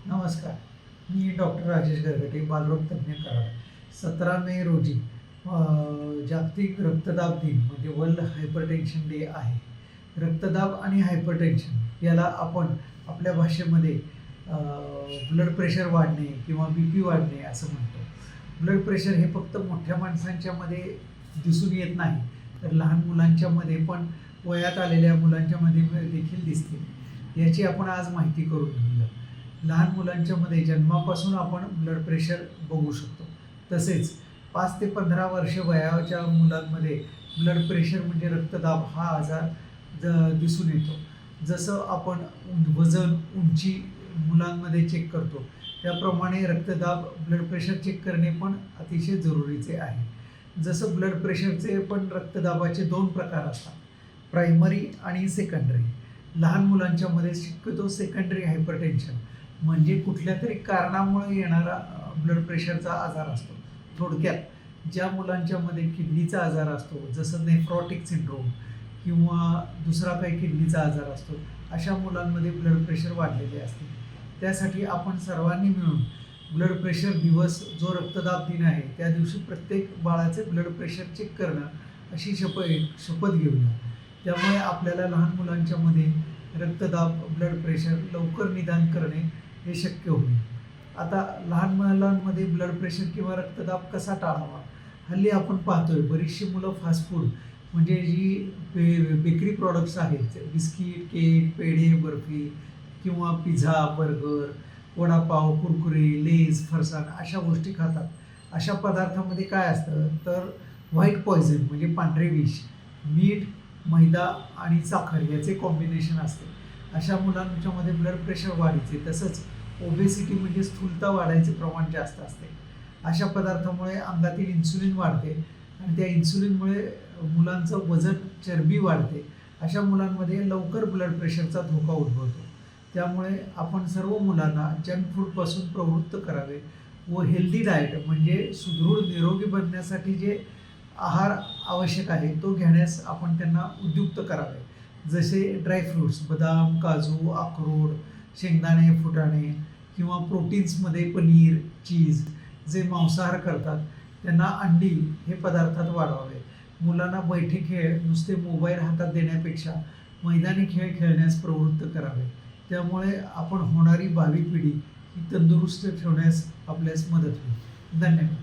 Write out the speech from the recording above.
नमस्कार. मी डॉक्टर राजेश गरगटे, बालरोग तज्ज्ञ, कराड. 17 मे रोजी जागतिक रक्तदाब दिन म्हणजे वर्ल्ड हायपरटेन्शन डे आहे. रक्तदाब आणि हायपरटेन्शन याला आपण आपल्या भाषेमध्ये ब्लड प्रेशर वाढणे किंवा BP वाढणे असं म्हणतो. ब्लड प्रेशर हे फक्त मोठ्या माणसांच्यामध्ये दिसून येत नाही, तर लहान मुलांच्यामध्ये पण वयात आलेल्या मुलांच्यामध्ये देखील दिसते. याची आपण आज माहिती करून घेऊया. लहान मुलांच्यामध्ये जन्मापासून आपण ब्लड प्रेशर बघू शकतो. तसेच 5 ते 15 वर्ष वयाच्या मुलांमध्ये ब्लड प्रेशर म्हणजे रक्तदाब हा आजार दिसून येतो. जसं आपण वजन, उंची मुलांमध्ये चेक करतो, त्याप्रमाणे रक्तदाब, ब्लड प्रेशर चेक करणे पण अतिशय जरुरीचे आहे. जसं ब्लड प्रेशरचे पण रक्तदाबाचे 2 प्रकार असतात, प्रायमरी आणि सेकंडरी. लहान मुलांच्यामध्ये शक्यतो सेकंडरी हायपरटेन्शन म्हणजे कुठल्या तरी कारणामुळे येणारा ब्लड प्रेशरचा आजार असतो. थोडक्यात ज्या मुलांच्यामध्ये किडनीचा आजार असतो, जसं नेफ्रॉटिक सिंड्रोम किंवा दुसरा काही किडनीचा आजार असतो, अशा मुलांमध्ये ब्लड प्रेशर वाढलेले असते. त्यासाठी आपण सर्वांनी मिळून ब्लड प्रेशर दिवस, जो रक्तदाब दिन आहे, त्या दिवशी प्रत्येक बाळाचे ब्लड प्रेशर चेक करणं अशी शपथ घेऊया. त्यामुळे आपल्याला लहान मुलांच्यामध्ये रक्तदाब, ब्लड प्रेशर लवकर निदान करणे हे शक्य होईल. आता लहान मुलांमध्ये ब्लड प्रेशर किंवा रक्तदाब कसा टाळावा? हल्ली आपण पाहतोय बरीचशी मुलं फास्ट फूड म्हणजे जी बेकरी प्रॉडक्ट्स आहेत, बिस्किट, केक, पेढे, बर्फी किंवा pizza, burger, vada pav, Kurkure, Lay's, farsan अशा गोष्टी खातात. अशा पदार्थामध्ये काय असतं तर व्हाईट पॉयझन म्हणजे पांढरे विष, मीठ, मैदा आणि साखर याचे कॉम्बिनेशन असते. अशा मुलांच्यामध्ये ब्लड प्रेशर वाढीचे, तसंच ओबेसिटी म्हणजे स्थूलता वाढायचे प्रमाण जास्त असते. अशा पदार्थामुळे अंगातील इन्सुलिन वाढते आणि त्या इन्सुलिनमुळे मुलांचं वजन, चरबी वाढते. अशा मुलांमध्ये लवकर ब्लड प्रेशरचा धोका उद्भवतो. त्यामुळे आपण सर्व मुलांना जंक फूडपासून प्रवृत्त करावे व हेल्दी डाएट म्हणजे सुदृढ निरोगी बनण्यासाठी जे आहार आवश्यक आहे तो घेण्यास आपण त्यांना उद्युक्त करावे. जसे ड्रायफ्रूट्स, बदाम, काजू, अक्रोड, शेंगदाणे, फुटाणे किंवा प्रोटीन्समध्ये पनीर, चीज. जे मांसाहार करतात त्यांना अंडी हे पदार्थात वाढवावे. मुलांना बैठे खेळ, नुसते मोबाईल हातात देण्यापेक्षा मैदानी खेळ खेळण्यास प्रवृत्त करावे. त्यामुळे आपण होणारी भावी पिढी ही तंदुरुस्त ठेवण्यास आपल्यास मदत होईल. धन्यवाद.